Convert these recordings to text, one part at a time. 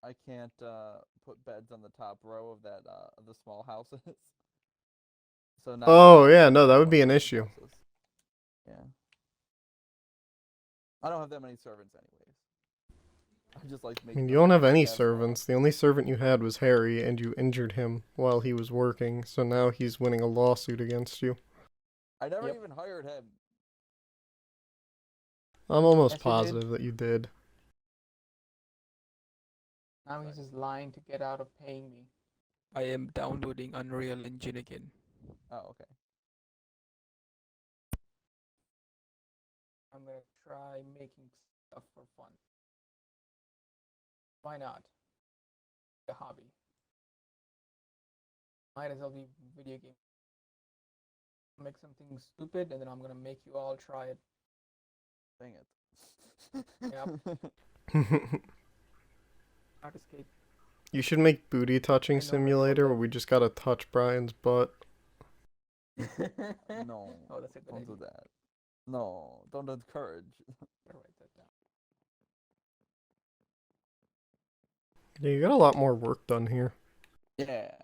I can't put beds on the top row of that of the small houses. So now I Oh, have to yeah, make no, that big would be ones an for big issue. houses. Yeah. I don't have that many servants anyways. I just like I mean, making you them don't have any that small. servants. The only servant you had was Harry, and you injured him while he was working, so now he's winning a lawsuit against you. I never Yep. even hired him. I'm almost Yes, you did. positive that you did. Now he's Right. just lying to get out of paying me. I am downloading Unreal Engine again. Oh, okay. I'm gonna try making stuff for fun. Why not? A hobby. Might as well be video game. Make something stupid and then I'm gonna make you all try it. Dang Yep. it. Not escape. You should make booty touching I know very well simulator that. where we just gotta touch Brian's butt. No, Oh, that's a good don't idea. do that. No, don't encourage. Gotta write that down. Yeah, you got a lot more work done here. Yeah.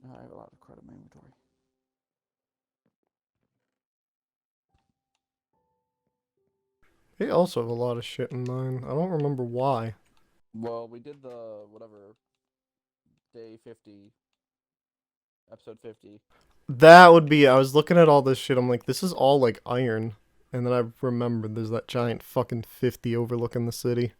I have a lot of credit in my inventory. They also have a lot of shit in mine. I don't remember why. Well, we did the whatever day 50, episode 50. That would be. I was looking at all this shit. I'm like, this is all like iron. And then I remembered there's that giant fucking 50 overlooking the city.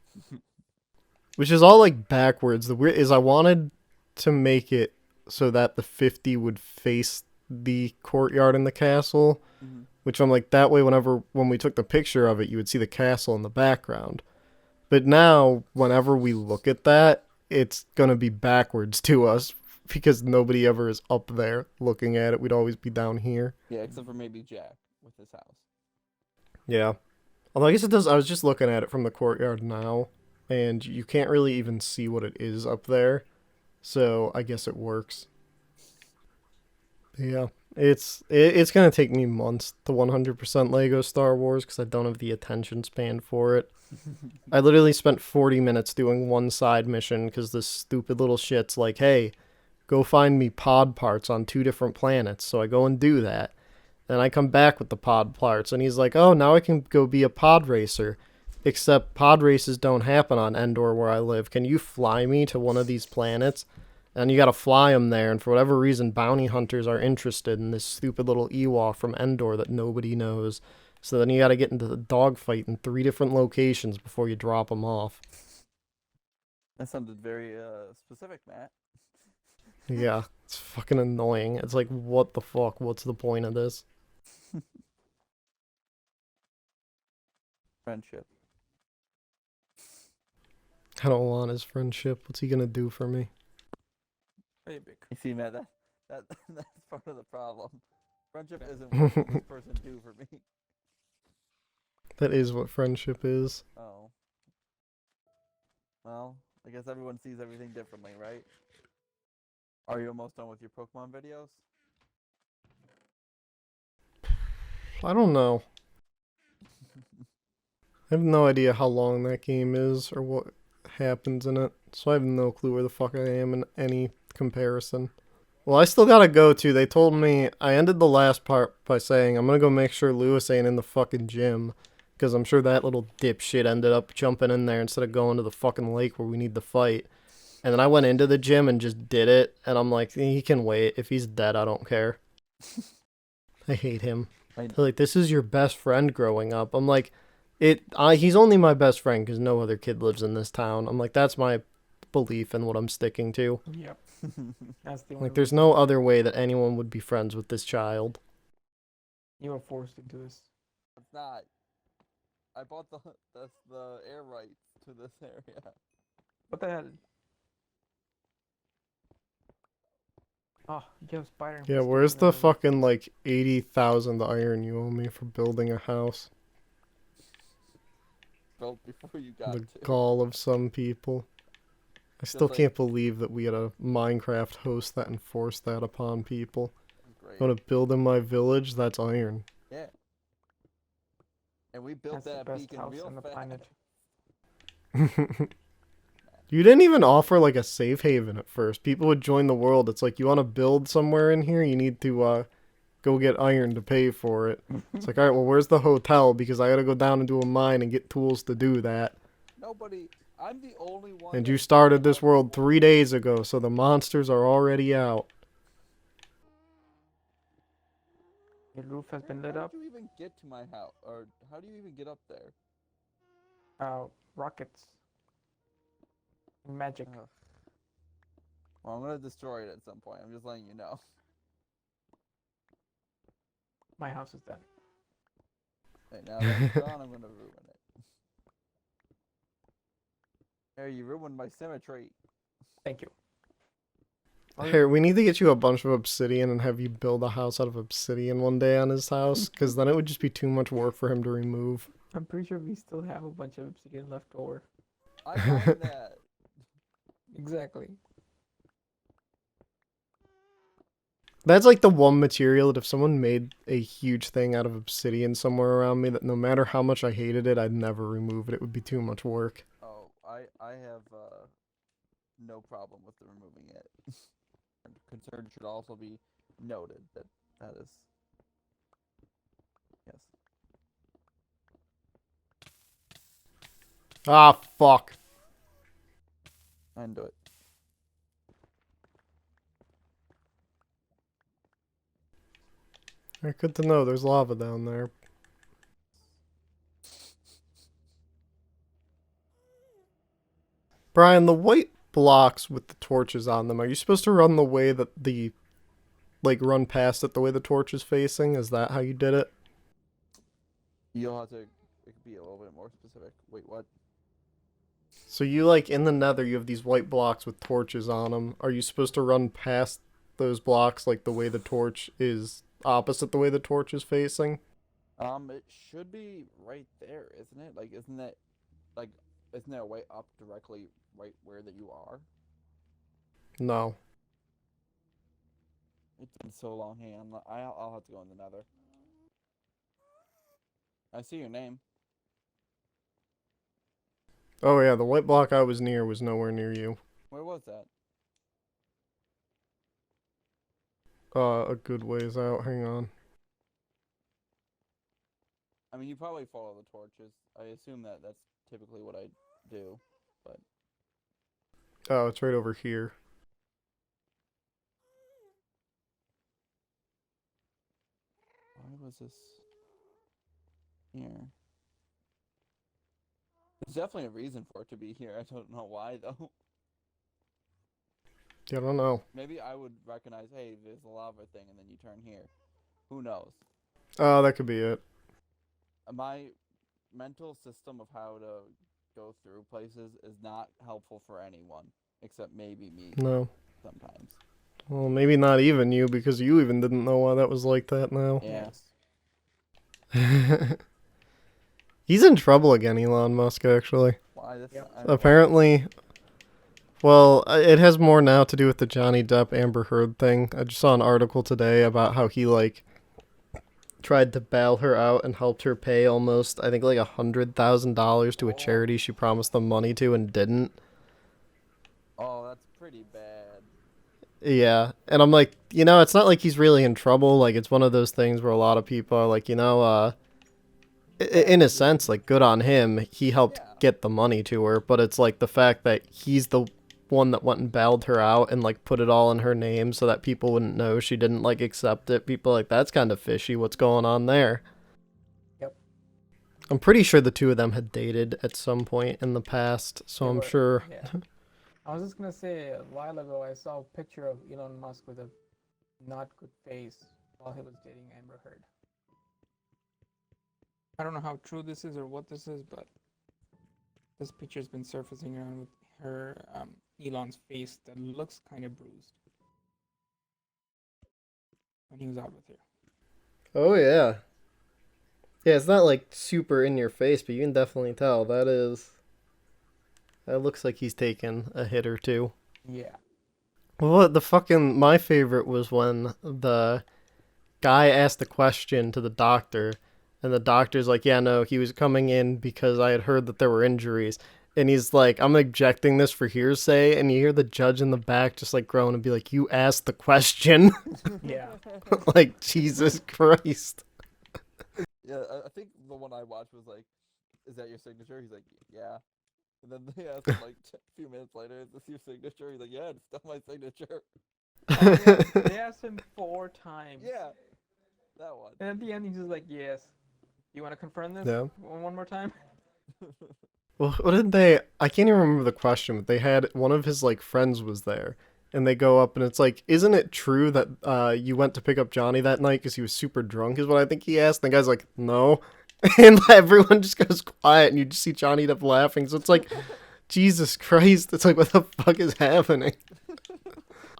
Which is all like backwards. The weird is I wanted to make it so that the 50 would face the courtyard in the castle. Mm-hmm. Which I'm like, that way, when we took the picture of it, you would see the castle in the background. But now, whenever we look at that, it's gonna be backwards to us because nobody ever is up there looking at it. We'd always be down here. Yeah, except for maybe Jack with his house. Yeah. Although I guess it does. I was just looking at it from the courtyard now, and you can't really even see what it is up there. So I guess it works. Yeah. It's gonna take me months to 100% Lego Star Wars because I don't have the attention span for it. I literally spent 40 minutes doing one side mission because this stupid little shit's like, hey, go find me pod parts on 2 different planets. So I go and do that. Then I come back with the pod parts, and he's like, oh, now I can go be a pod racer. Except pod races don't happen on Endor where I live. Can you fly me to one of these planets? And you gotta fly them there, and for whatever reason, bounty hunters are interested in this stupid little Ewok from Endor that nobody knows. So then you gotta get into the dogfight in 3 different locations before you drop them off. That sounded very specific, Matt. Yeah, it's fucking annoying. It's like, what the fuck? What's the point of this? Friendship. I don't want his friendship. What's he gonna do for me? Hey, big. You see, Matt, that that's part of the problem. Friendship isn't what will this person do for me. That is what friendship is. Oh. Well, I guess everyone sees everything differently, right? Are you almost done with your Pokemon videos? I don't know. I have no idea how long that game is or what happens in it, so I have no clue where the fuck I am in any comparison. Well, I still gotta go too. They told me I ended the last part by saying I'm gonna go make sure Lewis ain't in the fucking gym. Because I'm sure that little dipshit ended up jumping in there instead of going to the fucking lake where we need to fight. And then I went into the gym and just did it. And I'm like, he can wait. If he's dead, I don't care. I hate him. I They're like, this is your best friend growing up. I'm like, he's only my best friend because no other kid lives in this town. I'm like, that's my belief and what I'm sticking to. Yep. That's the only Like, there's reason. no other way that anyone would be friends with this child. You were forced into this. It's not. I bought the air rights to this area. What the hell? Oh, you have spider Yeah, infestation where's the everywhere. fucking, like, 80,000 iron you owe me for building a house? Built before you got The to. gall of some people. I still like- can't believe that we had a Minecraft host that enforced that upon people. Great. I want to build in my village? That's iron. Yeah. And we built That's the that best beacon house real on the fast. planet. You didn't even offer like a safe haven at first. People would join the world. It's like, you want to build somewhere in here, you need to go get iron to pay for it. It's like, all right, well, where's the hotel? Because I gotta go down into a mine and get tools to do that. Nobody. I'm the only one. And that you has started built this out the world 3 days ago, so the monsters are already out. Your roof has been How lit up. did you even get to my house? Or how do you even get up there? Rockets. Magic. Ugh. Well, I'm gonna destroy it at some point. I'm just letting you know. My house is done. Right now that it's gone, I'm gonna ruin it. Hey, you ruined my symmetry. Thank you. Here, we need to get you a bunch of obsidian and have you build a house out of obsidian one day on his house, because then it would just be too much work for him to remove. I'm pretty sure we still have a bunch of obsidian left over. I mined that. Exactly. That's like the one material that if someone made a huge thing out of obsidian somewhere around me, that no matter how much I hated it, I'd never remove it. It would be too much work. Oh, I have no problem with removing it. Concern should also be noted that that is yes. Ah, fuck. I can do it. Alright, good to know. There's lava down there. Brian, the white blocks with the torches on them, are you supposed to run the way that the, like, run past it the way the torch is facing? Is that how you did it? You'll have to be a little bit more specific. Wait, what? So you, like, in the nether, you have these white blocks with torches on them. Are you supposed to run past those blocks, like, the way the torch is opposite the way the torch is facing? It should be right there, isn't it? Like, isn't there a way up directly right where that you are? No. It's been so long. Hang on, I'll have to go in the nether. I see your name. Oh yeah, the white block I was near was nowhere near you. Where was that? A good ways out. Hang on. I mean, you probably follow the torches. I assume that that's typically what I do, but Oh, it's right over here. why was this here? There's definitely a reason for it to be here. I don't know why though. Yeah, I don't know. Maybe I would recognize, hey, there's a lava thing, and then you turn here. Who knows? Oh, that could be it. My mental system of how to go through places is not helpful for anyone, except maybe me No. sometimes. Well, maybe not even you, because you even didn't know why that was like that now. Yeah. Yes. He's in trouble again, Elon Musk, actually. Why? That's Yep. I don't know. Apparently, well, it has more now to do with the Johnny Depp Amber Heard thing. I just saw an article today about how he, like, tried to bail her out and helped her pay almost, I think, like $100,000 to a charity she promised them money to and didn't. Oh, that's pretty bad. Yeah, and I'm like, it's not like he's really in trouble. Like, it's one of those things where a lot of people are like, in a sense, like, good on him. He helped Yeah. get the money to her, but it's like the fact that he's the one that went and bailed her out and, like, put it all in her name so that people wouldn't know she didn't, like, accept it. People are like, that's kind of fishy. What's going on there? Yep. I'm pretty sure the two of them had dated at some point in the past, so They I'm were, sure. Yeah. I was just gonna say a while ago I saw a picture of Elon Musk with a not good face while he was dating Amber Heard. I don't know how true this is or what this is, but this picture's been surfacing around with her, Elon's face that looks kind of bruised when he was out with her. Oh, yeah. Yeah, it's not, like, super in your face, but you can definitely tell. That looks like he's taken a hit or two. Yeah. Well, my favorite was when the guy asked the question to the doctor, And the doctor's like, yeah, no, he was coming in because I had heard that there were injuries. And he's like, I'm objecting this for hearsay. And you hear the judge in the back just like groan and be like, you asked the question. Yeah. Like, Jesus Christ. Yeah, I think the one I watched was like, "Is that your signature?" He's like, "Yeah." And then they asked him like a few minutes later, "Is this your signature?" He's like, "Yeah, it's still my signature." Oh, yeah. They asked him 4 times. Yeah, that one. And at the end, he's just like, yes. You want to confirm this Yeah. one more time? Well, what did they? I can't even remember the question, but they had one of his like friends was there, and they go up and it's like, "Isn't it true that you went to pick up Johnny that night because he was super drunk?" Is what I think he asked. And the guy's like, "No," and everyone just goes quiet, and you just see Johnny Depp laughing. So it's like, Jesus Christ! It's like, what the fuck is happening?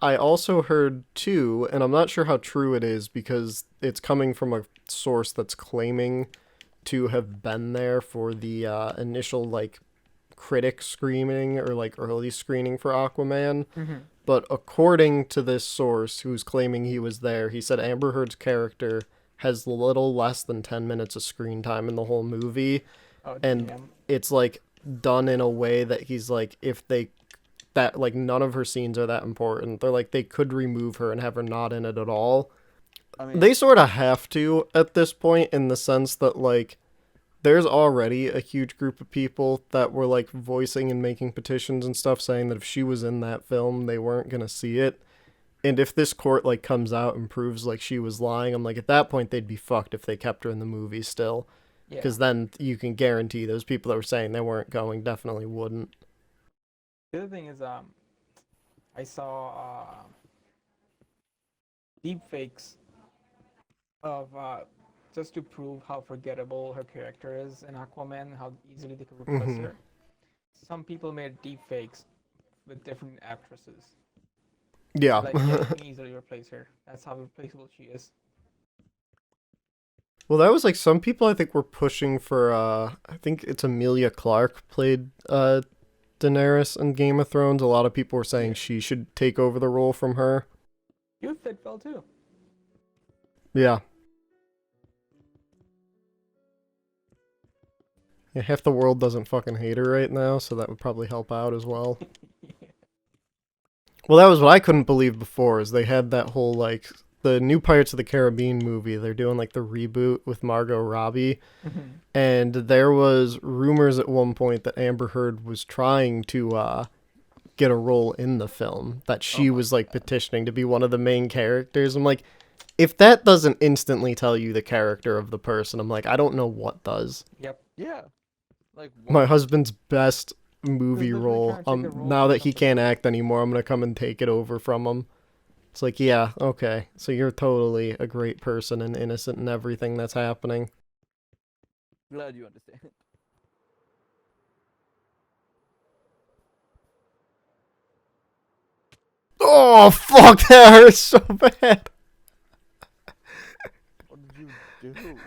I also heard too, and I'm not sure how true it is because it's coming from a source that's claiming to have been there for the initial like critic screening or like early screening for Aquaman. Mm-hmm. But according to this source who's claiming he was there, he said Amber Heard's character has little less than 10 minutes of screen time in the whole movie. Oh, And damn. it's like done in a way that he's like, if they that like none of her scenes are that important. They're like they could remove her and have her not in it at all. I mean, They sort of have to at this point in the sense that like there's already a huge group of people that were like voicing and making petitions and stuff saying that if she was in that film they weren't going to see it. And if this court like comes out and proves like she was lying, I'm like at that point they'd be fucked if they kept her in the movie still. Yeah. Because then you can guarantee those people that were saying they weren't going definitely wouldn't. The other thing is, I saw deep fakes of just to prove how forgettable her character is in Aquaman, how easily they could replace Mhm. her. Some people made deep fakes with different actresses. Yeah. Like, yeah, you can easily replace her. That's how replaceable she is. Well, that was like some people I think were pushing for I think it's Emilia Clarke played Daenerys in Game of Thrones. A lot of people were saying she should take over the role from her. You would fit well too. Yeah. Yeah, half the world doesn't fucking hate her right now, so that would probably help out as well. Well, that was what I couldn't believe before, is they had that whole, like, the new Pirates of the Caribbean movie. They're doing, like, the reboot with Margot Robbie. And there was rumors at one point that Amber Heard was trying to get a role in the film, that she was, like, petitioning to be one of the main characters. I'm like, if that doesn't instantly tell you the character of the person, I'm like, I don't know what does. Yep. yeah, like My husband's best movie literally role, trying to take a role now from that he something. can't act anymore, I'm gonna come and take it over from him. It's like, yeah, okay, so you're totally a great person and innocent in everything that's happening. glad you understand. Oh, fuck, that hurts so bad. What did you do?